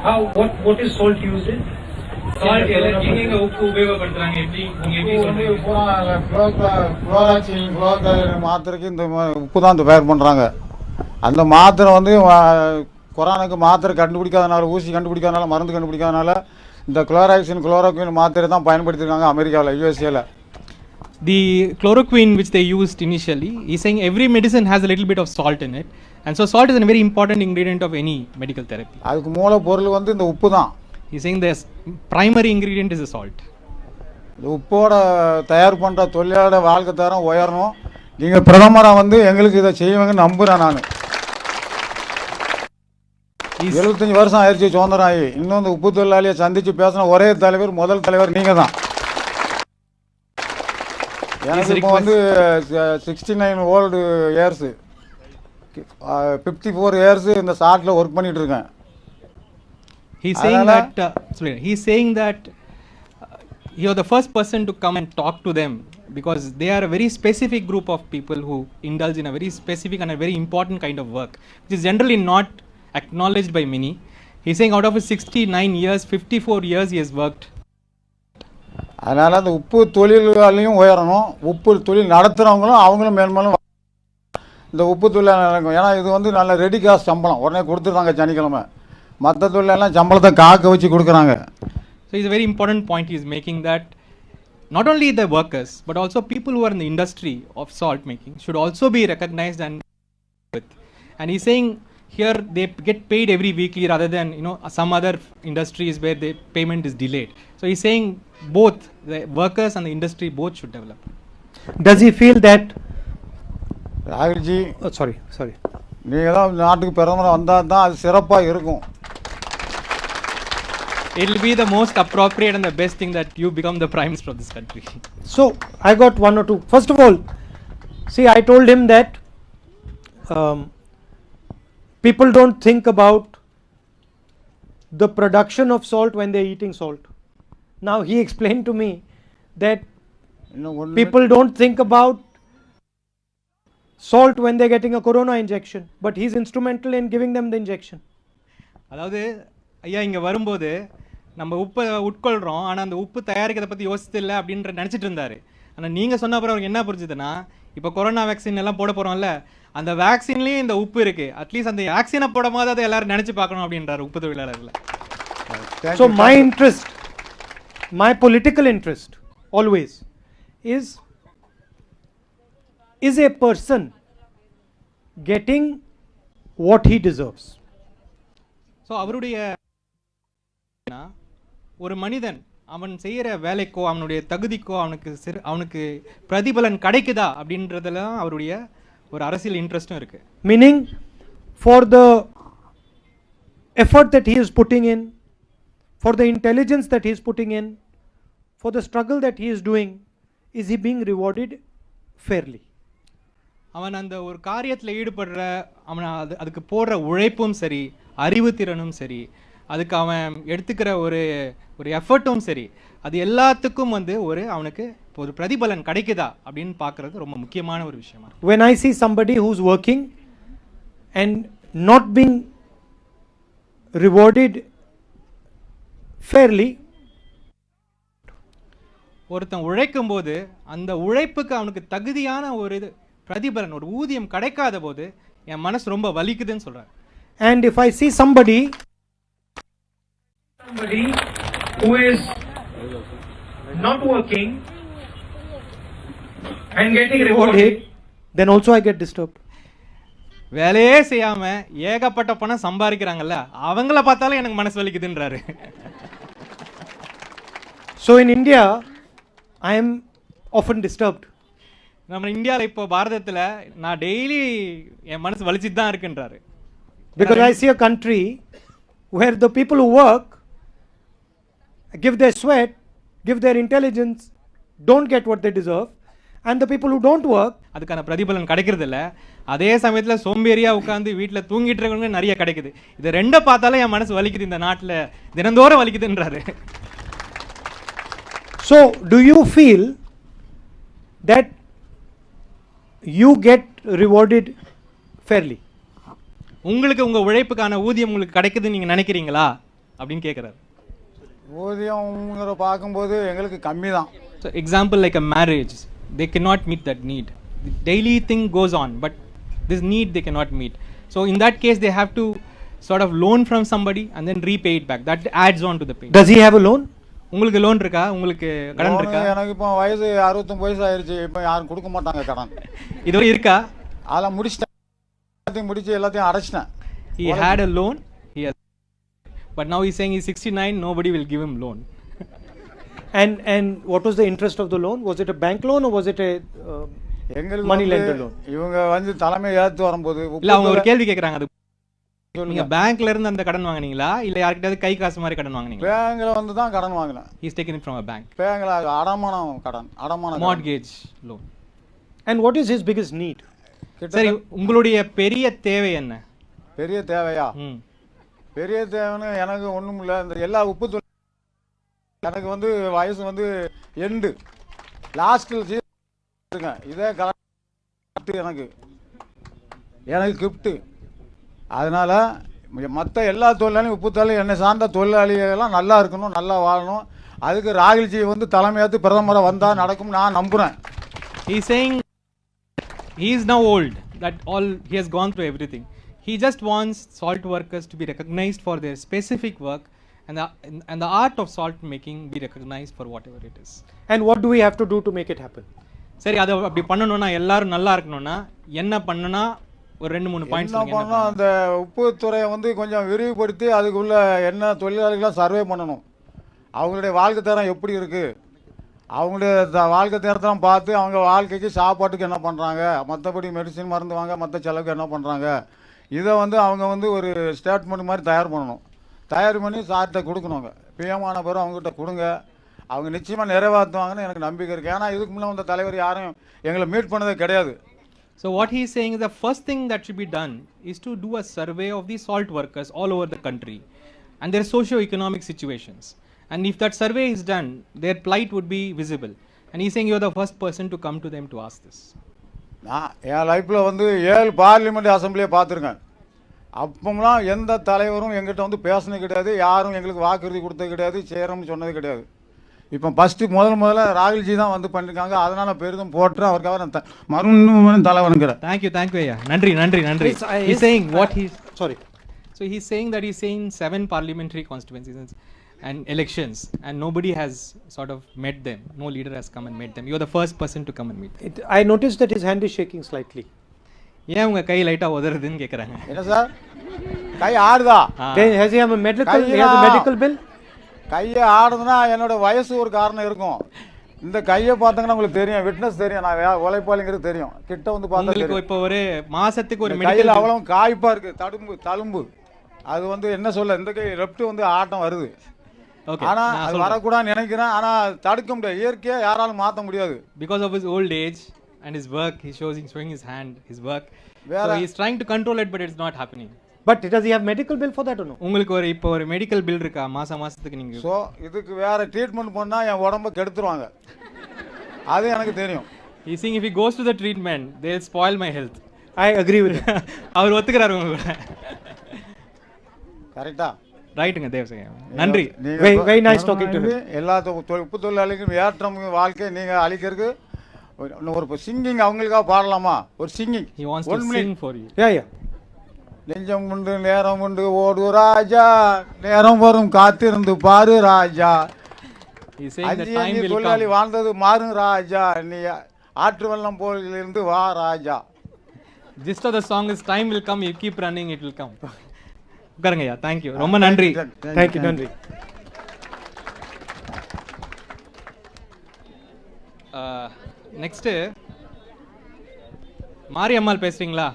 What is salt used in? Salt எங்க உப்பு உபயோகப்படுத்துறாங்க எப்படி நீங்க எப்படி சொல்றீங்க? குளோராக்சின் மாத்திரைக்கு இந்த உப்பு தான் தயார் பண்ணுறாங்க. அந்த மாத்திரை வந்து கொரோனாக்கு மாத்திரை கண்டுபிடிக்காதனால, ஊசி கண்டுபிடிக்காதனால, மருந்து கண்டுபிடிக்காதனால இந்த குளோரோக்வின் மாத்திரை தான் பயன்படுத்தியிருக்காங்க அமெரிக்காவில், யூஎஸ்ஏல. The chloroquine which they used initially, he's saying every medicine has a little bit of salt in it, and so salt is a very important ingredient of any medical therapy. அதுக்கு மூலப்பொருள் வந்து இந்த உப்பு தான். He's saying the primary ingredient is the salt. இந்த உப்போட தயார் பண்ணுற தொழிலாளோட வாழ்க்கை தரம் உயரணும். நீங்கள் பிரதமராக வந்து எங்களுக்கு இதை செய்வீங்கன்னு நம்புகிறேன். நான் 75 வருஷம் ஆயிடுச்சு சுதந்திரம் ஆகி. இன்னும் இந்த உப்பு தொழிலாளியை சந்தித்து பேசின ஒரே தலைவர், முதல் தலைவர் நீங்கள் தான். எனக்கு இப்போ வந்து 69 ஓல்டு இயர்ஸு, 54 இயர்ஸு இந்த சாட்டில் ஒர்க் பண்ணிகிட்டு இருக்கேன். He's saying that you're the first person to come and talk to them because they are a very specific group of people who indulge in a very specific and a very important kind of work, which is generally not acknowledged by many. He's saying out of his 69 years, 54 years he has worked. அதனால் அந்த உப்பு தொழிலாளியும் உயரணும், உப்பு தொழில் நடத்துகிறவங்களும் அவங்களும் மேன்மேலும் இந்த உப்பு தொழில் நடக்கும். ஏன்னா இது வந்து நல்ல ரெடி காசு சம்பளம் உடனே கொடுத்துருந்தாங்க சனிக்கிழமை. மற்ற தொழிலெல்லாம் சம்பளத்தை காக்க வச்சு கொடுக்குறாங்க. So it's a very important point he is making, that not only the workers but also people who are in the industry of salt making should also be recognized and he's saying here they get paid every weekly rather than some other industries where the payment is delayed. So he's saying both the workers and the industry both should develop. Does he feel that ராகுல்ஜி, sorry நீங்கள் தான் நாட்டுக்கு பிரதமராக வந்தால் தான் அது சிறப்பாக இருக்கும். It will be the most appropriate and the best thing that you become the prime minister of this country. So I got one or two. First of all, see, I told him that people don't think about the production of salt when they're eating salt. Now he explained to me that people don't think about salt when they're getting a corona injection, but he's instrumental in giving them the injection. அதாவது ஐயா இங்கே வரும்போது நம்ம உப்பை உட்கொள்கிறோம், ஆனால் அந்த உப்பு தயாரிக்கிறத பற்றி யோசித்தில்லை அப்படின்ற நினச்சிட்டு இருந்தார். ஆனால் நீங்கள் சொன்ன அப்புறம் அவருக்கு என்ன புரிஞ்சுதுன்னா, இப்போ கொரோனா வேக்சின் எல்லாம் போட போகிறோம்ல, அந்த வேக்சின்லேயும் இந்த உப்பு இருக்குது, அட்லீஸ்ட் அந்த வேக்சினை போடும் போது அதை எல்லாரும் நினச்சி பார்க்கணும் அப்படின்றார் உப்பு தொழிலாளர்கள். So my political interest always is a person getting what he deserves. So அவருடைய ஒரு மனிதன் அவன் செய்கிற வேலைக்கோ அவனுடைய தகுதிக்கோ அவனுக்கு பிரதிபலன் கிடைக்குதா அப்படின்றதுல அவருடைய ஒரு அரசியல் இன்ட்ரெஸ்டும் இருக்கு. Meaning, for the effort that he is putting in, for the intelligence that he is putting in, for the struggle that he is doing, is he being rewarded fairly? அவன் அந்த ஒரு காரியத்தில் ஈடுபடுற அவன் அதுக்கு போடுற உழைப்பும் சரி, அறிவுத்திறனும் சரி, அதுக்கு அவன் எடுத்துக்கிற ஒரு எஃபர்ட்டும் சரி, அது எல்லாத்துக்கும் அவனுக்கு ஒரு பிரதிபலன் கிடைக்குதா அப்படின்னு பார்க்கறது ரொம்ப முக்கியமான ஒரு விஷயமா. When I see somebody who's working and not being rewarded fairly, ஒருத்தன் உழைக்கும் போது அந்த உழைப்புக்கு அவனுக்கு தகுதியான ஒரு பிரதிபலன், ஒரு ஊதியம் கிடைக்காத போது என் மனசு ரொம்ப வலிக்குதுன்னு சொல்றாரு. And if I see somebody who is not working and getting rewarded, then also I get disturbed. வேலையே செய்யாம ஏகப்பட்ட பணம் சம்பாதிக்கிறாங்கல்ல, அவங்கள பார்த்தாலும் எனக்கு மனசு வலிக்குதுன்றாரு. So in India I am often disturbed. நம்ம இந்தியாவில் இப்போ பாரதத்தில் நான் டெய்லி என் மனசு வலிச்சிட்டு தான் இருக்குன்றாரு. Because I see a country where the people who work, give their sweat, give their intelligence, don't get what they deserve, and the people who don't work, அதுக்கான பிரதிபலன் கிடைக்கிறது இல்லை. அதே சமயத்தில் சோம்பேறியாக உட்காந்து வீட்டில் தூங்கிட்டு இருக்கவங்க நிறைய கிடைக்குது. இது ரெண்டை பார்த்தாலும் என் மனசு வலிக்குது, இந்த நாட்டில் தினந்தோறும் வலிக்குதுன்றாரு. So do you feel that you get rewarded fairly? உங்களுக்கு உங்கள் உழைப்புக்கான ஊதியம் உங்களுக்கு கிடைக்குதுன்னு நீங்கள் நினைக்கிறீங்களா அப்படின்னு கேட்குறாரு. ஊதியங்கிற பார்க்கும்போது எங்களுக்கு கம்மி தான். So example like a marriage, they cannot meet that need. The daily thing goes on, but this need they cannot meet. So in that case, they have to sort of loan from somebody and then repay it back. That adds on to the payment. Does he have a loan? உங்களுக்கு loan இருக்கா? உங்களுக்கு கடன் இருக்கா? எனக்கு இப்போ வயசு 69 வயசு ஆயிடுச்சு. இப்போ யாரும் கொடுக்க மாட்டாங்க கடன். இது இருக்கா? அதெல்லாம் முடிச்சிட்டேன். எல்லாத்தையும் முடிச்சு எல்லாத்தையும் அடைச்சிட்டேன். He had a loan, he has, but now he's saying he's 69, nobody will give him loan. And what was the interest of the loan? Was it a bank loan or was it a money lender loan? இவங்க வந்து தலைமை ஏத்து வரும்போது இல்ல அவங்க ஒரு கேள்வி கேக்குறாங்க. அது நீங்க பேங்க்ல இருந்து அந்த கடன் வாங்குனீங்களா இல்ல யார்கிட்டயாவது கை காசு மாதிரி கடன் வாங்குனீங்களா? பேங்க்ல வந்து தான் கடன் வாங்கினேன். He's taken it from a bank. பேங்க்ல அடமானம் கடன், அடமானம் mortgage loan. And what is his biggest need? சரி, உங்களுடைய பெரிய தேவை என்ன? பெரிய தேவையா? பெரிய தேவைன்னு எனக்கு ஒண்ணும் இல்ல. இந்த எல்லா உப்பு தொழில் எனக்கு வந்து வயசு வந்து எண்டு லாஸ்ட்டில் இருக்கேன். இதே கரெக்ட் எனக்கு கிஃப்ட்டு. அதனால் மற்ற எல்லா தொழிலாளியும் உப்பு தொழில் என்னை சார்ந்த தொழிலாளிகள்லாம் நல்லா இருக்கணும், நல்லா வாழணும். அதுக்கு ராகுல்ஜி வந்து தலைமையாத்து பிரதமராக வந்தால் நடக்கும் நான் நம்புகிறேன். He is saying he is now old, that all he has gone through everything. He just wants salt workers to be recognized for their specific work and the art of salt making be recognized for whatever it is. And what do we have to do to make it happen? சரி, அதை அப்படி பண்ணணும்னா எல்லாரும் நல்லா இருக்கணும்னா என்ன பண்ணனா ஒரு 2-3 பாயிண்ட்ஸ் என்ன பண்ணணும்? அந்த உப்பு துறையை வந்து கொஞ்சம் விரிவுபடுத்தி அதுக்குள்ள என்ன தொழிலாளிகளாக சர்வே பண்ணணும். அவங்களுடைய வாழ்க்கை தரம் எப்படி இருக்குது, அவங்களுடைய வாழ்க்கை தரத்தெல்லாம் பார்த்து அவங்க வாழ்க்கைக்கு சாப்பாட்டுக்கு என்ன பண்ணுறாங்க, மற்றபடி மெடிசின் மருந்து வாங்க மற்ற செலவுக்கு என்ன பண்ணுறாங்க, இதை வந்து அவங்க வந்து ஒரு ஸ்டேட்மெண்ட் மாதிரி தயார் பண்ணணும். தயார் பண்ணி சார்கிட்ட கொடுக்கணுங்க. பிஎமான பிறகு அவங்ககிட்ட கொடுங்க. அவங்க நிச்சயமாக நிறைவேற்றுவாங்கன்னு எனக்கு நம்பிக்கை இருக்குது. ஏன்னா இதுக்கு முன்னே வந்த தலைவர் யாரும் எங்களை மீட் பண்ணதே கிடையாது. So what he is saying is the first thing that should be done is to do a survey of the salt workers all over the country and their socio-economic situations. And if that survey is done, their plight would be visible. And he is saying you are the first person to come to them to ask this. நான் என் லைஃப்பில் வந்து 7 parliament அசம்பிளியை பார்த்துருக்கேன். அப்போம்லாம் எந்த தலைவரும் எங்கிட்ட வந்து பேசினது கிடையாது, யாரும் எங்களுக்கு வாக்குறுதி கொடுத்தது கிடையாது, செய்கிறோம்னு சொன்னது கிடையாது. இப்போ ஃபஸ்ட்டு முதல்ல ராகுல்ஜி தான் வந்து பண்ணியிருக்காங்க. அதனால் பெரிதும் போட்டு அவருக்காக நான் மறுபடியும் தலைவனுங்கிறேன். தேங்க்யூ ஐயா. நன்றி. He's saying what he's sorry. So he's saying that he's saying 7 parliamentary constituencies and elections and nobody has sort of met them. No leader has come and met them. You're the first person to come and meet them. I noticed that his hand is shaking slightly. ஏன் உங்க கை லைட்டா உதறுதுன்னு கேக்குறாங்க. என்ன sir கை ஆடுதா? Has he have a medical bill? கையை ஆடுதுன்னா என்னோட வயசு ஒரு காரணம் இருக்கும். இந்த கையை பார்த்தாங்கன்னா உங்களுக்கு தெரியும், விட்னஸ் தெரியும், நான் உழைப்பாளிங்கிறது தெரியும். கிட்ட வந்து பார்த்தா இப்போ ஒரு மாசத்துக்கு ஒரு கையில் அவ்வளவு காய்ப்பா இருக்கு, தழும்பு. அது வந்து என்ன சொல்ல, இந்த கை லெஃப்ட் வந்து ஆட்டம் வருது. ஆனா அது வரக்கூடாதுன்னு நினைக்கிறேன். ஆனா தடுக்க முடியாது, இயற்கையா யாராலும் மாற்ற முடியாது. Because of his old age and his work, he's showing his hand, his work. So he's trying to control it, but it's not happening. But does he have medical bill for that or no? உங்களுக்கு இப்போ ஒரு medical bill இருக்கா மாசத்துக்கு நீங்க? So இதுக்கு வேற treatment பண்ணா என் உடம்ப கெடுத்துருவாங்க, அது எனக்கு தெரியும். He's saying if he goes to the treatment, they'll spoil my health. I agree with him. அவர் ஒத்துக்கிறாரு உங்க கூட. கரெக்டா? ரைட்டுங்க தேவசேகர். நன்றி. Very nice talking to him. எல்லா உப்பு தொழிலாளிகளுக்கும் ஏற்றம் வாழ்க்கை நீங்க அளிக்கிறதுக்கு ஒரு சிங்கிங் அவங்களுக்காக பாடலாமா? ஒரு singing. He wants to sing for you. Yeah. நெஞ்சம் உண்டு நேரம் உண்டு ஓடு ராஜா, நேரம் வரும் காத்திருந்து பாரு ராஜா, தொழிலாளி வாழ்ந்தது மாறும் ராஜா, நீ ஆற்று வெள்ளம் போல் இருந்து வா ராஜா. Gist of the song is time will come, you keep running, it will come. உட்காருங்கய்யா. தேங்க்யூ, ரொம்ப நன்றி. தேங்க்யூ. நன்றி. நெக்ஸ்ட்டு மாரியம்மாள் பேசுறீங்களா?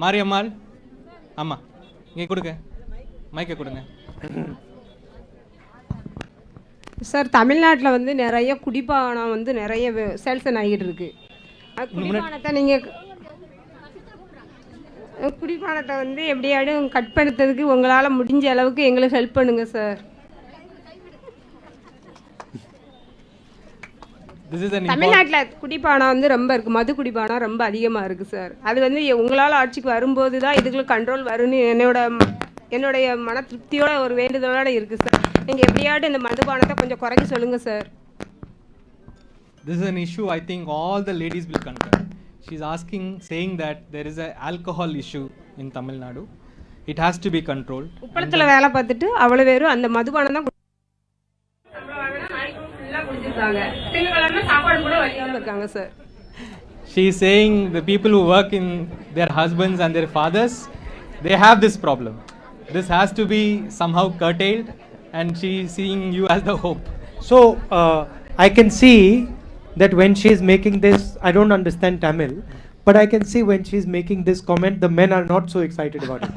மாரியம்மாள், ஆமாம், இங்கே கொடுங்க, மைக்கை கொடுங்க. சார், தமிழ்நாட்டில் வந்து நிறைய குடிபானம் வந்து நிறைய சேல்சன் ஆகிட்டு இருக்கு. குடிபானத்தை நீங்கள் குடிபானத்தை வந்து எப்படியாடும் கட் பண்ணுறதுக்கு உங்களால் முடிஞ்ச அளவுக்கு எங்களுக்கு ஹெல்ப் பண்ணுங்கள் சார். தமிழ்நாட்டில் குடிபானம் வந்து ரொம்ப இருக்குது, மது குடிபானம் ரொம்ப அதிகமாக இருக்குது சார். அது வந்து உங்களால் ஆட்சிக்கு வரும்போது தான் இதுக்குள்ள கண்ட்ரோல் வரும்னு என்னோட என்னுடைய மன திருப்தியோட ஒரு வேண்டுதலோட இருக்குது சார். நீங்கள் எப்படியாட்டும் இந்த மதுபானத்தை கொஞ்சம் குறைக்க சொல்லுங்கள் sir. This is an issue I think all the ladies will concur. She's asking, saying that there is a alcohol issue in Tamil Nadu. It has to be controlled. உப்பளத்தில் வேலை பார்த்துட்டு அவ்வளோ பேரும் அந்த மதுபானம் தான் சாப்பாடு கூட வழியாமல் இருக்காங்க sir. She is saying the people who work in their husbands and their fathers, they have this problem. This has to be somehow curtailed, and she is seeing you as the hope. So I can see that when she is making this, I don't understand Tamil, but I can see when she is making this comment, the men are not so excited about it.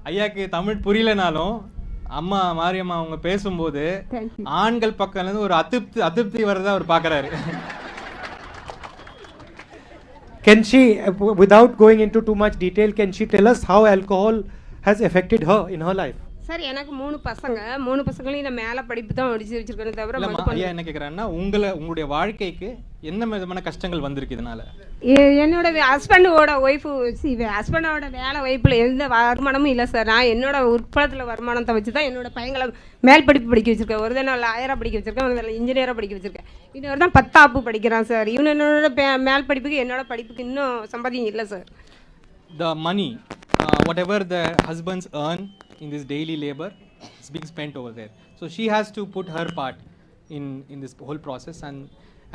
ஐயாக்கு தமிழ் புரியலனாலும் அம்மா மாரியம்மா அவங்க பேசும்போது ஆண்கள் பக்கம்ல இருந்து ஒரு அதிருப்தி வரதா அவர் பார்க்கறாரு. Can she, without going into too much detail, can she tell us how alcohol has affected her in her life? Sir எனக்கு 3 பசங்க, 3 பசங்களையும் நான் மேலே படிப்பு தான் முடிச்சு வச்சிருக்கேன் தவிர ஐயா என்ன கேட்குறாருன்னா உங்களுடைய வாழ்க்கைக்கு என்ன விதமான கஷ்டங்கள் வந்திருக்கு இதனால? என்னோட ஹஸ்பண்டோட ஒய்ஃபு ஹஸ்பண்டோட வேலை ஒய்ஃபில் எந்த வருமானமும் இல்லை சார். நான் என்னோட உட்பளத்தில் வருமானத்தை வச்சு தான் என்னோட பையங்களை மேல் படிப்பு படிக்க வச்சிருக்கேன். ஒரு தான் நான் லாயராக படிக்க வச்சிருக்கேன், ஒரு இன்ஜினியராக படிக்க வச்சிருக்கேன். இன்னொரு தான் 10ஆப்பு படிக்கிறான் சார். இவன் என்னோட மேல் படிப்புக்கு என்னோட படிப்புக்கு இன்னும் சம்பாதியம் இல்லை sir. The money, whatever the husbands earn in this daily labor is being spent over there. So she has to put her part in this whole process, and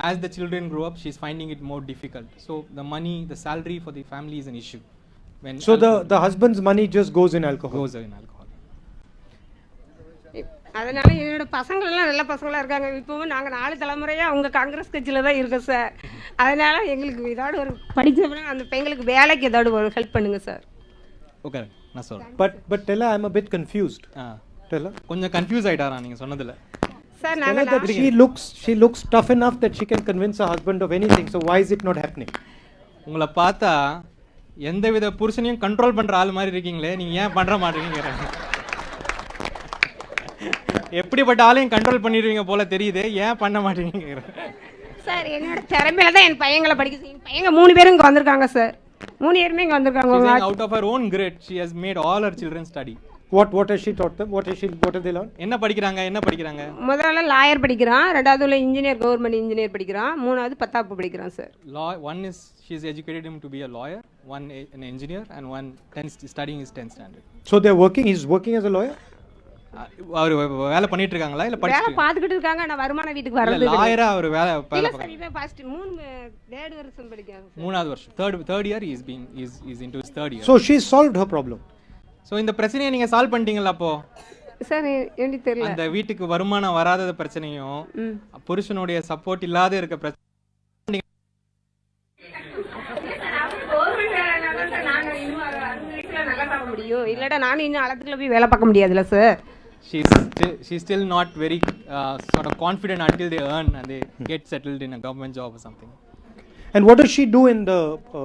as the children grow up, she's finding it more difficult. So the money, the salary for the family is an issue. When so the husband's money just goes in alcohol. Goes in alcohol. அதனால என்னோட பசங்களெல்லாம் நல்ல பசங்களாக இருக்காங்க. இப்போவும் நாங்கள் 4 தலைமுறையாக அவங்க காங்கிரஸ் கட்சியில் தான் இருக்கோம் சார். அதனால எங்களுக்கு ஏதாவது ஒரு படித்தவங்க அந்த பையங்களுக்கு வேலைக்கு ஏதாவது ஒரு ஹெல்ப் பண்ணுங்க சார். ஓகே நான் சொல்கிறேன். But Stella, I'm a bit confused. Stella, கொஞ்சம் கன்ஃபியூஸ் ஆயிட்டாரா நீங்க சொன்னதுல? Sir Stella, that she looks tough enough that she can convince her husband of anything. So why is it not happening? உங்களை பார்த்தா எந்தவித புருஷனையும் control பண்ற ஆள் மாதிரி இருக்கீங்களே, நீங்க ஏன் பண்ற மாட்டீங்க? எப்படிப்பட்ட ஆளையும் கண்ட்ரோல் பண்ணிடுவீங்க போல தெரியுது, ஏன் பண்ண மாட்டீங்க? சார் என்னோட திறமையில தான் என் பையங்களை படிக்க செய்யும். பையங்க 3 பேரும் இங்கே வந்திருக்காங்க சார். 3 பேருமே இங்கே வந்திருக்காங்க. Out of her own grit, she has made all her children study. What has she taught them? What have they learned? என்ன படிக்கிறாங்க? முதல்ல லாயர் படிக்கிறான், ரெண்டாவதுல இன்ஜினியர், கவர்மெண்ட் இன்ஜினியர் படிக்கிறான், மூணாவது 10ஆப்பு படிக்கிறான் sir. One is she has educated him to be a lawyer, one an engineer, and one studying his 10th standard. So they're working. He's working as a lawyer. அவர் வேலை பண்ணிட்டு இருக்காங்களா இல்ல வேலை பார்த்துக்கிட்டு இருக்காங்க? நான் வருமான வீட்டுக்கு வரது லாயரா அவர் வேலை இல்ல சார். இவன் ஃபர்ஸ்ட் 3rd வருஷம் படிக்கிறாங்க. 3வது வருஷம் third year is into his 3rd year. So she solved her problem. So இந்த பிரச்சனையை நீங்க சால்வ் பண்ணிட்டீங்களா அப்போ? சார் எனக்கு தெரியல. அந்த வீட்டுக்கு வருமானம் வராத பிரச்சனையும் புருஷனுடைய சப்போர்ட் இல்லாத இருக்க பிரச்சனை முடியும். இல்லடா நானும் இன்னும் அளத்துக்குள்ள போய் வேலை பார்க்க முடியாதுல sir. she's still not very sort of confident until they earn and they get settled in a government job or something. And what does she do in the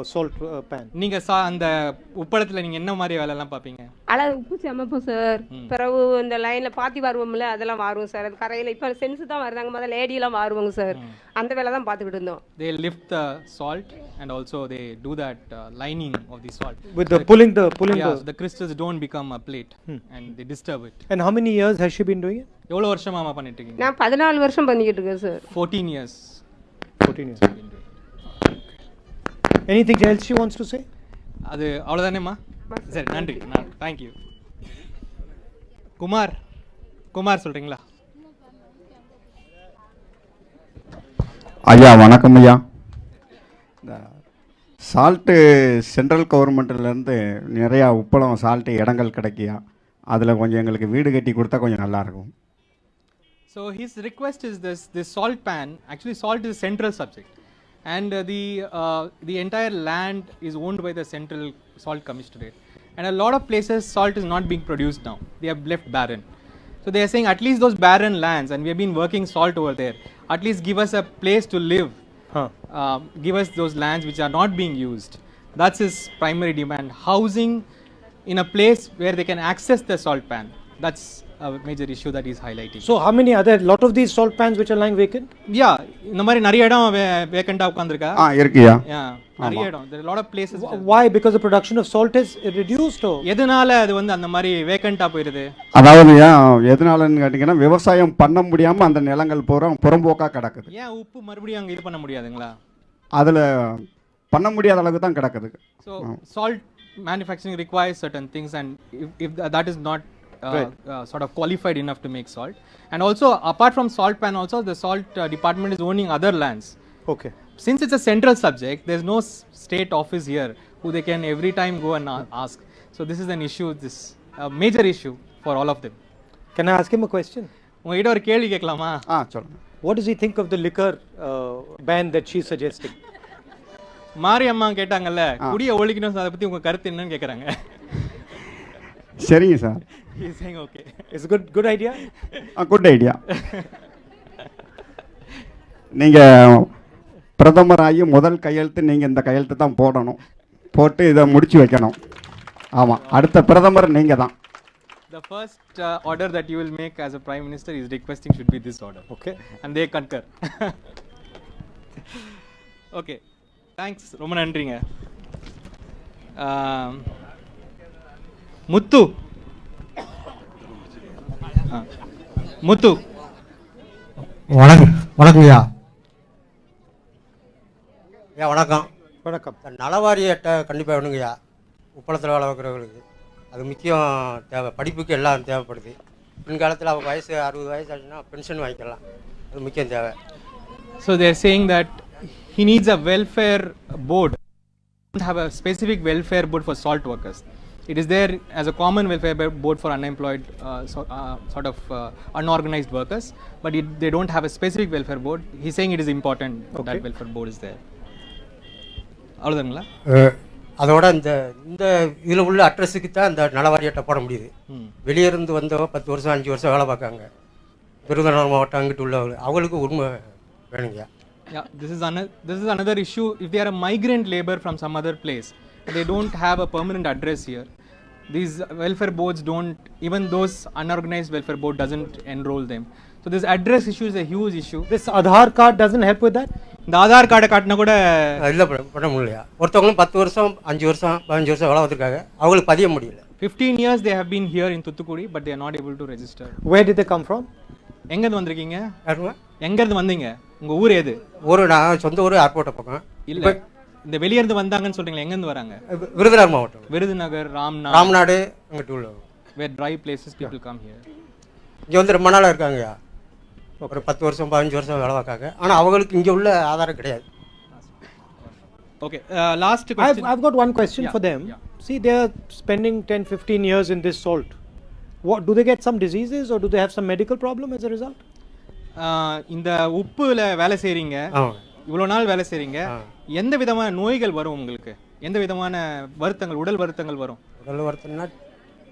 salt pan? நீங்க அந்த உப்பளத்துல நீங்க என்ன மாதிரி வேலை எல்லாம் பாப்பீங்க? உப்பு சமைப்போம் சார். பிறகு இந்த லைன்ல பாத்தி வாருவோம்ல, அதெல்லாம் வாருவோம் சார். அது கரையில இப்ப சென்ஸ் தான் வருதாங்க, முதல்ல லேடி எல்லாம் வாருவாங்க சார். அந்த வேலை தான் பார்த்துக்கிட்டு இருந்தோம். They lift the salt and also they do that lining of the salt with the pulling the so the crystals don't become a plate and they disturb it. And how many years has she been doing it? எவ்வளவு வருஷமா பண்ணிட்டு இருக்கீங்க? நான் 14 வருஷம் பண்ணிட்டு இருக்கேன் sir. 14 years. 14 years. Anything else she wants to say? அது அவ்வளவுதானேமா? சரி, நன்றி. Thank you. குமார் சொல்றீங்களா? ஐயா வணக்கம் ஐயா. இந்த சால்ட்டு சென்ட்ரல் கவர்மெண்ட்லேருந்து நிறையா உப்பளம் சால்ட்டு இடங்கள் கிடைக்கியா, அதில் கொஞ்சம் எங்களுக்கு வீடு கட்டி கொடுத்தா கொஞ்சம் நல்லாயிருக்கும். So his request is this salt pan. Actually salt is a central subject and the entire land is owned by the Central Salt Commissionerate, and a lot of places salt is not being produced now. They have left barren. So they are saying at least those barren lands, and we have been working salt over there, at least give us a place to live. Give us those lands which are not being used. That's his primary demand. Housing in a place where they can access the salt pan. That's a major issue that he's highlighting. So how many other, lot of these salt pans which are lying vacant? Yeah, இந்த மாதிரி நிறைய இடம் வேக்கண்டா உட்கார்ந்திருக்கா. இருக்குயா. Yeah, நிறைய இடம். There are a lot of places. Why? Because the production of salt is reduced or? எதனால அது வந்து அந்த மாதிரி வேக்கண்டா போயிருது? அதாவது எதனாலன்னு கேட்டிங்கன்னா விவசாயம் பண்ண முடியாமல் அந்த நிலங்கள் புறம்போக்காக கிடக்குது. ஏன் உப்பு மறுபடியும் அங்கே இது பண்ண முடியாதுங்களா? அதில் பண்ண முடியாத அளவுக்கு தான் கிடக்குது. So salt manufacturing requires certain things, and if that is not sort of qualified enough to make salt, and also apart from salt pan, also the salt department is owning other lands. Okay. Since it's a central subject, there's no state office here who they can every time go and ask. So this is an issue, this major issue for all of them. Can I ask him a question? உங்ககிட்ட ஒரு கேள்வி கேட்கலாமா? சொல்லுங்க. What does he think of the liquor ban that she's suggesting? மாரி அம்மா கேட்டாங்கல்ல, குடியை ஒழிக்கணும், அதை பத்தி உங்க கருத்து என்னன்னு கேக்குறாங்க. சரிங்க sir. He's saying okay. It's a good idea. Good idea. நீங்கள் பிரதமராகி முதல் கையெழுத்து நீங்கள் இந்த கையெழுத்து தான் போடணும், போட்டு இதை முடிச்சு வைக்கணும். ஆமாம், அடுத்த பிரதமர் நீங்கள் தான். The first order that you will make as a prime minister is requesting should be this order. Okay. And they concur. Okay. Thanks. ரொம்ப நன்றிங்க. முத்து. முத்து. வணக்கம்யா. வணக்கம். வணக்கம். நலவாரியத்தை கண்டிப்பாக வேணுங்கய்யா. உப்பளத்தில் வேலை வைக்கிறவங்களுக்கு அது முக்கியம் தேவை. படிப்புக்கு எல்லாம் தேவைப்படுது. பின்காலத்தில் அவங்க வயசு 60 வயசு ஆச்சுன்னா பென்ஷன் வாங்கிக்கலாம். அது முக்கியம் தேவை. So they are saying that he needs a welfare board. Don't have a specific welfare board for salt workers. It is there as a common welfare board for unemployed sort of unorganized workers, but they don't have a specific welfare board. He's saying it is important that welfare board is there. அவ்வளோதாங்களா? அதோட இந்த இதில் உள்ள அட்ரஸுக்கு தான் இந்த நலவாரியத்தை போட முடியுது. வெளியே இருந்து வந்தவங்க 10 வருஷம் 5 வருஷம் வேலை பார்க்காங்க. விருதுநகர் மாவட்டம் அங்கிட்டு உள்ளவங்க அவங்களுக்கு உரிமை வேணுங்கய்யா. Yeah, this is another issue. If they are a migrant labor from some other place, they don't have a permanent address here. These welfare boards don't, even those unorganized welfare board doesn't enroll them. So this address issue is a huge issue. This Aadhaar card doesn't help with that? இந்த ஆதார் கார்டை காட்டினா கூட இல்லை பண்ண முடியலையா. ஒருத்தவங்களும் 10 வருஷம் 5 வருஷம் 15 வருஷம் வேலை பார்த்துருக்காங்க, அவங்களுக்கு பதிய முடியல. 15 years they have been here in Thuthukudi, but they are not able to register. Where did they come from? எங்கேருந்து வந்திருக்கீங்க? யாருங்க? எங்கேருந்து வந்தீங்க? உங்கள் ஊர் எது? நான் சொந்த ஊர் ஏர்போர்ட்டை பக்கம். இல்லை, இந்த வெளியேருந்து வந்தாங்கன்னு சொல்கிறீங்களா, எங்கேருந்து வராங்க? விருதுநகர் மாவட்டம். விருதுநகர், ராம்நாடு அங்கிட்டு உள்ள where dry places people come here. இங்கே வந்து ரொம்ப நாளாக இருக்காங்கய்யா. ஒரு 10 வருஷம் 15 வருஷம் வேலை பார்க்காங்க. ஆனால் அவங்களுக்கு இங்கே உள்ள ஆதாரம் கிடையாது. Okay, last question. I've got one question for them. See, they are spending 10-15 years in this salt. What do they get some diseases or do they have some medical problem as a result? இந்த உப்புல வேலை செய்கிறீங்க, இவ்வளோ நாள் வேலை செய்கிறீங்க, எந்த விதமான நோய்கள் வரும் உங்களுக்கு? எந்த விதமான வருத்தங்கள், உடல் வருத்தங்கள் வரும்? உடல் வருத்தம்னா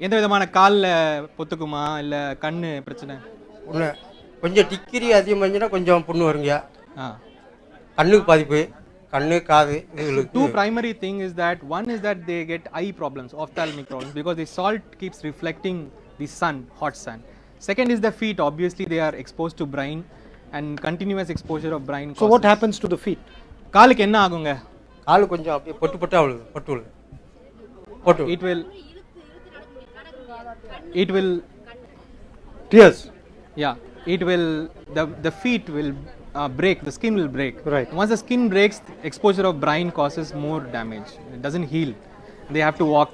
எந்த விதமான காலில் பொத்துக்குமா, இல்லை கண்ணு பிரச்சனை? ஒன்று கொஞ்சம் டிகிரி அதிகமாச்சுன்னா கொஞ்சம் புண்ணு வருங்கய்யா. கண்ணுக்கு பாதிப்பு, கண்ணு காது. Two primary thing is that one is that they get eye problems, ophthalmic problems, because the salt keeps reflecting the sun, hot sun. Second is the feet. Obviously they are exposed to brine and continuous exposure of brine causes. So what happens to the feet? காலுக்கு என்ன ஆகுங்க? கால் கொஞ்சம் அப்படியே பொட்டு பொட்டா விழுது. பொட்டு it will tears. Yeah, it will, the feet will break, the skin will break. Right. Once the skin breaks, exposure of brine causes more damage. It doesn't heal. They have to walk.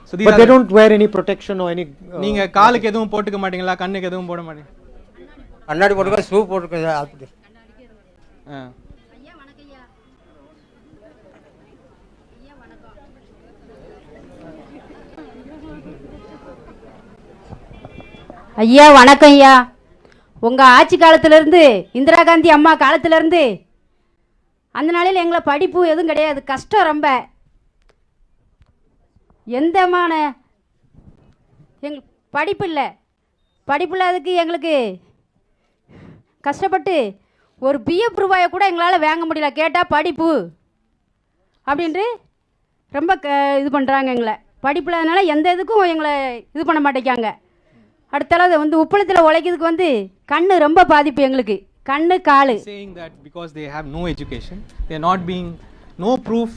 So but they don't wear any protection or any. நீங்க காலுக்கு எதுவும் போட்டுக்க மாட்டீங்களா? கண்ணுக்கு எதுவும் போட மாட்டீங்க? கண்ணாடி போட்டுக்க, ஷூ போட்டுக்க. ஐயா வணக்கம் ஐயா. உங்கள் ஆட்சி காலத்திலேருந்து, இந்திரா காந்தி அம்மா காலத்திலேருந்து அந்த நாளையில் எங்களை படிப்பு எதுவும் கிடையாது, கஷ்டம் ரொம்ப. எந்தமான படிப்பு இல்லாததுக்கு எங்களுக்கு கஷ்டப்பட்டு ஒரு பிஎஃப் ரூபாயை கூட எங்களால் வாங்க முடியல. கேட்டால் படிப்பு அப்படின்ட்டு ரொம்ப இது பண்ணுறாங்க எங்களை. படிப்பு இல்லாதனால எந்த இதுக்கும் எங்களை இது பண்ண மாட்டேங்காங்க. அடுத்தால அது வந்து உப்பளத்தில் உழைக்கிறதுக்கு வந்து கண்ணு ரொம்ப பாதிப்பு எங்களுக்கு, கண்ணு காலு. Saying that because they have no education, they are not being no proof,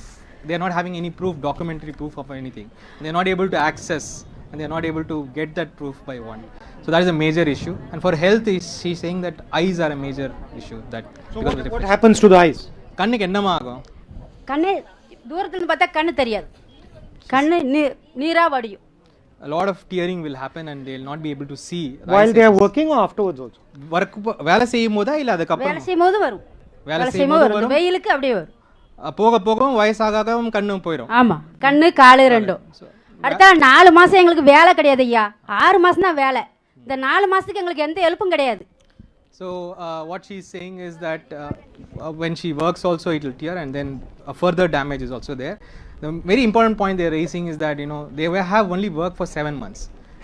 they are not having any proof, documentary proof of anything. They are not able to access and they are not able to get that proof by one. So that is a major issue. And for health, she's saying that eyes are a major issue. That So what happens to the eyes? கண்ணுக்கு என்னமா ஆகும்? கண்ணு தூரத்துலேருந்து பார்த்தா கண்ணு தெரியாது, கண்ணு நீரா வடியும். A lot of tearing will happen and they will not be able to see. While they are working or afterwards also? Work வேலை செய்யும் போதா இல்ல அதுக்கு வேலை அப்புறம்? செய்யும் போது வரும், வேலை செய்யும் போது வரும், வெயிலுக்கு அப்படியே வரும். போக போகவும் வயசாகவும் கண்ணும் போயிடும். ஆமாம், கண்ணு காலு ரெண்டும். அடுத்த 4 மாதம் எங்களுக்கு வேலை கிடையாது ஐயா, 6 மாதம் தான் வேலை. இந்த 4 மாதத்துக்கு எங்களுக்கு எந்த ஹெல்ப்பும் கிடையாது. So what she is saying is that when she works also it will tear and then further damage is also there. The very important point they are raising is that they will have only work for 7 months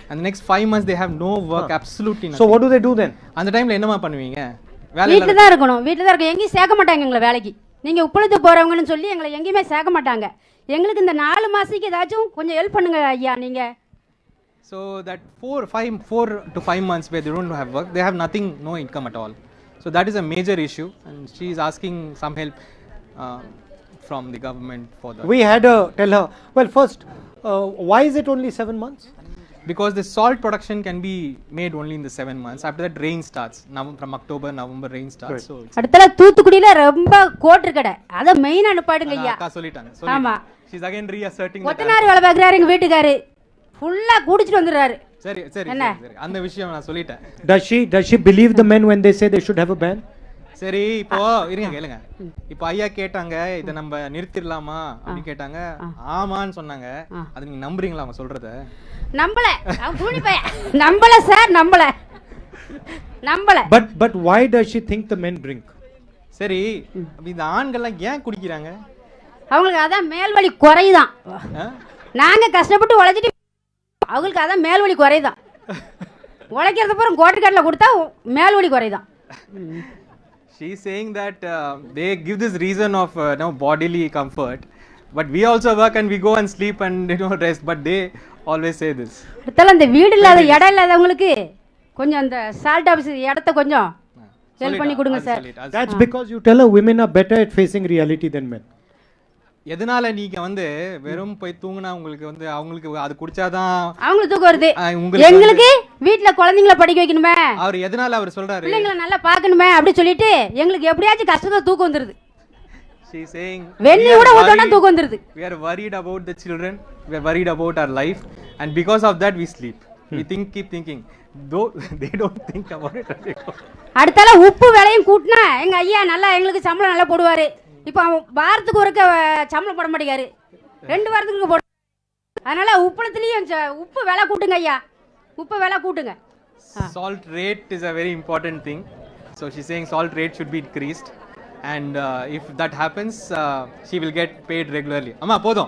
and the next 5 months they have no work, absolutely nothing. So what do they do then? அந்த டைம்ல என்னமா பண்ணுவீங்க? வீட்டில் தான் இருக்கணும், வீட்டில் தான் இருக்கணும், எங்கேயும் சேர்க்க மாட்டாங்க எங்களை வேலைக்கு. நீங்கள் உப்பளத்துக்கு போகிறவங்கன்னு சொல்லி எங்களை எங்கேயுமே சேர்க்க மாட்டாங்க. எங்களுக்கு இந்த 4 மாதத்துக்கு ஏதாச்சும் கொஞ்சம் ஹெல்ப் பண்ணுங்க ஐயா நீங்கள். So that 4 to 5 months where they don't have work, they have nothing, no income at all. So that is a major issue and she is asking some help from the government for that. We had a tell her, well first, why is it only 7 months? Because the salt production can be made only in the 7 months. After that rain starts. From October, November rain starts. So அடுத்தல தூத்துக்குடியில ரொம்ப கோட்ரு கடை, அதை main அனுப்பாடுங்க ஐயா. அக்கா சொல்லிட்டாங்க. ஆமா. She's again reasserting ஒத்த நாள் வேலை பார்க்குறாரு எங்கள் வீட்டுக்காரு, ஃபுல்லாக குடிச்சிட்டு வந்துடுறாரு. சரி அந்த விஷயம் நான் சொல்லிட்டேன். Does she believe the men when they say they should have a ban? சரி இப்போ இருங்க கேளுங்க. இப்போ ஐயா கேட்டாங்க இதை நம்ம நிறுத்திடலாமா அப்படின்னு கேட்டாங்க. ஆமான்னு சொன்னாங்க. அது நீங்க நம்புறீங்களா அவங்க சொல்றத? நம்பல, அவன் பூனி பையன் நம்பல சார், நம்பல. But why does she think the men drink? சரி இந்த ஆண்கள்லாம் ஏன் குடிக்கிறாங்க? அவங்களுக்கு அதான் மேல்வழி குறையுதான். நாங்க கஷ்டப்பட்டு உழைச்சிட்டு அவங்களுக்கு அதான் மேல்வழி குறையுதான். உழைக்கிறது அப்புறம் கோட்டுக்காட்டில் கொடுத்தா மேல்வழி குறையுதான். She is saying that they give this reason of bodily comfort, but we also work and we go and sleep and rest, but they always say this. அடுத்தால அந்த வீடு இல்லாத இடம் இல்லாதவங்களுக்கு கொஞ்சம் அந்த சால்ட் ஆஃபீஸ் இடத்த கொஞ்சம் ஹெல்ப் பண்ணி கொடுங்க sir. That's because you tell her women are better at facing reality than men. எதனால நீங்க வெறும் போய் தூங்குனா உங்களுக்கு அவங்களுக்கு அது குடிச்சாதான் அவங்களுக்கு தூக்கம் வருது, எங்களுக்கு வீட்ல குழந்தைங்களை படிக்க வைக்கணுமே, அவர் எதனால அவர் சொல்றாரு பிள்ளைங்களை நல்லா பார்க்கணுமே அப்படி சொல்லிட்டு எங்களுக்கு எப்படியாச்சும் கஷ்டத்தை தூக்கம் வந்துருது. She is saying வெண்ணி கூட ஊத்தனா தூக்கம் வந்துருது. We are worried about the children, we are worried about our life and because of that we sleep. We keep thinking, though they don't think about it. அடுத்தால உப்பு விலையும் கூட்டினா எங்க ஐயா நல்லா எங்களுக்கு சம்பளம் நல்லா போடுவாரு. இப்போ வாரத்துக்கு ஒருக்க சம்பளம் போட மாட்டேங்காரு, 2 வாரத்துக்கு போட. அதனால உப்பளத்துலேயும் உப்பு விலை கூட்டுங்க ஐயா, உப்பு விலை கூட்டுங்க. Salt rate is a very important thing. So she's saying salt rate should be increased and if that happens she will get paid regularly. Amma podum.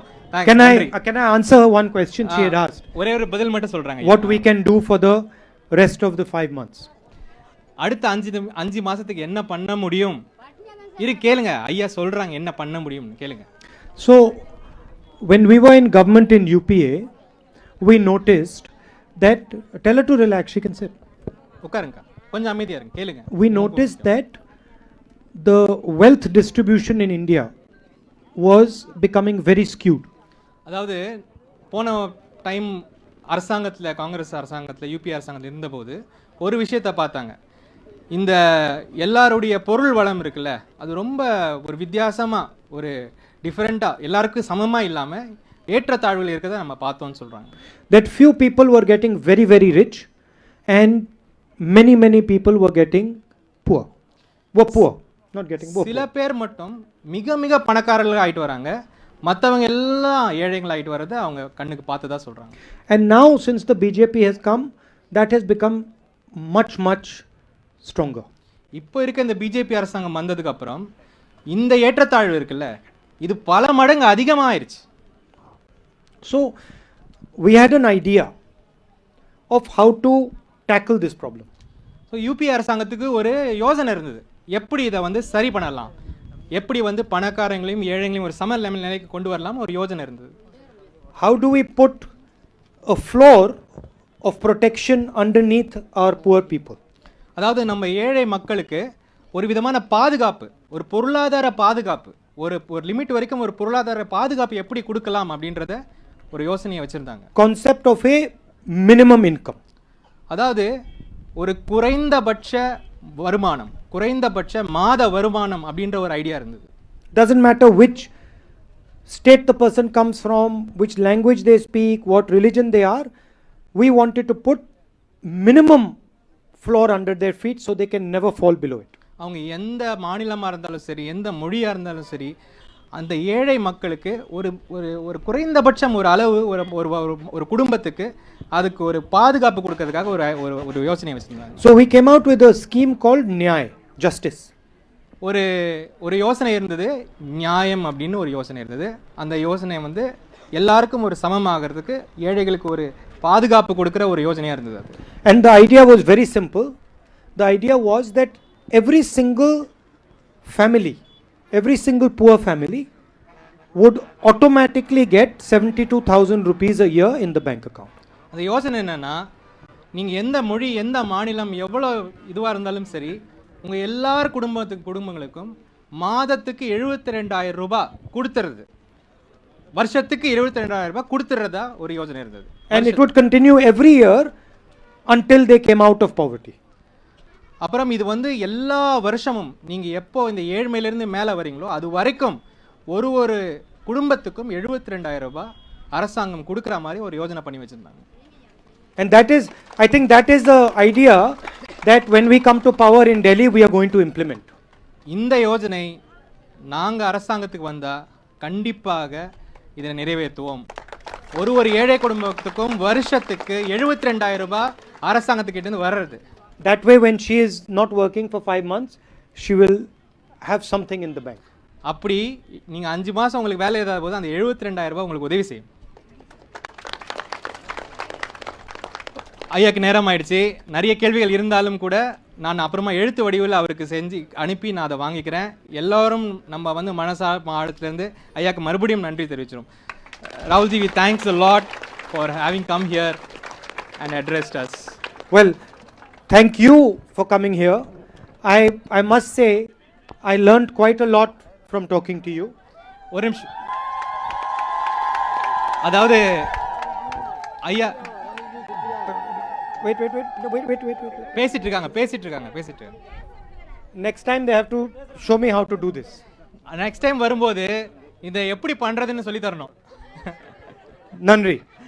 Can I answer one question she had asked? ஒரே ஒரு பதில் மட்டும் சொல்றாங்க. What we can do for the rest of the 5 months? அடுத்த 5 மாசத்துக்கு என்ன பண்ண முடியும்? கேளுங்க ஐயா சொல்றாங்க என்ன பண்ண முடியும் கேளுங்க. So when we were in government in UPA, we noticed that, tell her to relax, she can sit. உட்காருங்க, கொஞ்சம் அமைதியா இருங்க, கேளுங்க. We noticed that the wealth distribution in India was becoming very skewed. அதாவது போன டைம் அரசாங்கத்தில், காங்கிரஸ் அரசாங்கத்தில், UP அரசாங்கத்தில் இருந்தபோது ஒரு விஷயத்தை பார்த்தாங்க. இந்த எல்லாருடைய பொருள் வளம் இருக்குல்ல, அது ரொம்ப ஒரு வித்தியாசமாக, ஒரு டிஃப்ரெண்ட்டாக, எல்லாருக்கும் சமமாக இல்லாமல் ஏற்றத்தாழ்வுகள் இருக்கிறத நம்ம பார்த்தோம்னு சொல்கிறாங்க. That few people were getting very, very rich and many people were getting poor. Were poor, not getting poor. சில பேர் மட்டும் மிக மிக பணக்காரர்கள் ஆகிட்டு வராங்க, மற்றவங்க எல்லாம் ஏழைகள் ஆகிட்டு வரதை அவங்க கண்ணுக்கு பார்த்து தான் சொல்கிறாங்க. And now since the BJP has come, that has become much stronger. இப்போ இருக்க இந்த பிஜேபி அரசாங்கம் வந்ததுக்கு அப்புறம் இந்த ஏற்றத்தாழ்வு இருக்குல்ல, இது பல மடங்கு அதிகமாயிருச்சு. So we had an idea of how to tackle this problem. So UP அரசாங்கத்துக்கு ஒரு யோசனை இருந்தது, எப்படி இதை சரி பண்ணலாம், எப்படி பணக்காரங்களையும் ஏழைகளையும் ஒரு சம நிலைக்கு கொண்டு வரலாம் ஒரு யோசனை இருந்தது. How do we put a floor of protection underneath our poor people. அதாவது நம்ம ஏழை மக்களுக்கு ஒரு விதமான பாதுகாப்பு, ஒரு பொருளாதார பாதுகாப்பு, ஒரு லிமிட் வரைக்கும் ஒரு பொருளாதார பாதுகாப்பு எப்படி கொடுக்கலாம் அப்படின்றத ஒரு யோசனையை வச்சுருந்தாங்க. Concept of a minimum income. அதாவது ஒரு குறைந்தபட்ச வருமானம், குறைந்தபட்ச மாத வருமானம் அப்படின்ற ஒரு ஐடியா இருந்தது. Doesn't matter which state the person comes from, which language they speak, what religion they are, we wanted to put minimum floor under their feet so they can never fall below it. அவங்க எந்த மாநிலமாக இருந்தாலும் சரி, எந்த மொழியாக இருந்தாலும் சரி, அந்த ஏழை மக்களுக்கு ஒரு ஒரு ஒரு குறைந்தபட்சம் ஒரு அளவு ஒரு குடும்பத்துக்கு அதுக்கு ஒரு பாதுகாப்பு கொடுக்கறதுக்காக ஒரு யோசனை வச்சுருந்தாங்க. So we came out with a scheme called Nyay, justice. ஒரு யோசனை இருந்தது, நியாயம் அப்படின்னு ஒரு யோசனை இருந்தது. அந்த யோசனை வந்து எல்லாருக்கும் ஒரு சமமாகிறதுக்கு, ஏழைகளுக்கு ஒரு பாதுகாப்பு கொடுக்குற ஒரு யோசனையாக இருந்தது அது. And the idea was very simple. The idea was that every single family, every single poor family would automatically get 72,000 rupees a year in the bank account. அந்த யோசனை என்னன்னா, நீங்கள் எந்த மொழி, எந்த மாநிலம், எவ்வளோ இதுவாக இருந்தாலும் சரி, உங்கள் எல்லார் குடும்பங்களுக்கும் மாதத்துக்கு 72,000 ரூபாய் கொடுத்துறது, வருஷத்துக்கு 72,000 ரூபாய் கொடுத்துறதா ஒரு யோசனை இருந்தது. And it would continue every year until they came out of poverty. அப்புறம் இது வந்து எல்லா வருஷமும் நீங்கள் எப்போ இந்த ஏழ்மையிலேருந்து மேலே வரீங்களோ அது வரைக்கும் ஒரு குடும்பத்துக்கும் 72,000 ரூபாய் அரசாங்கம் கொடுக்குற மாதிரி ஒரு யோசனை பண்ணி வச்சுருந்தாங்க. And that is, I think that is the idea that when we come to power in Delhi, we are going to implement. இந்த யோஜனை நாங்கள் அரசாங்கத்துக்கு வந்தால் கண்டிப்பாக இதை நிறைவேற்றுவோம். ஒரு ஏழை குடும்பத்துக்கும் வருஷத்துக்கு 72,000 ரூபாய் அரசாங்கத்துக்கிட்டேருந்து வர்றது. That way when she is not working for 5 months, she will have something in the bank. அப்படி நீங்கள் 5 மாதம் உங்களுக்கு வேலை ஏதாவது போது அந்த 72,000 ரூபாய் உங்களுக்கு உதவி செய்யும். ஐயாக்கு நேரம் ஆயிடுச்சு. நிறைய கேள்விகள் இருந்தாலும் கூட நான் அப்புறமா எழுத்து வடிவில் அவருக்கு செஞ்சு அனுப்பி நான் அதை வாங்கிக்கிறேன். எல்லோரும் நம்ம வந்து மாவட்டத்திலேருந்து ஐயாக்கு மறுபடியும் நன்றி தெரிவிச்சிடும். ராகுல்ஜி, we thanks a lot for having come here and addressed us. Well, thank you for coming here. I must say I learned quite a lot from talking to you. ஒரு நிமிஷம், அதாவது ஐயா Wait. பேசிட்டு இருக்காங்க. Next time they have to show me how to do this. Next time வரும்போது இதை எப்படி பண்றதுன்னு சொல்லி தரணும். Nandri.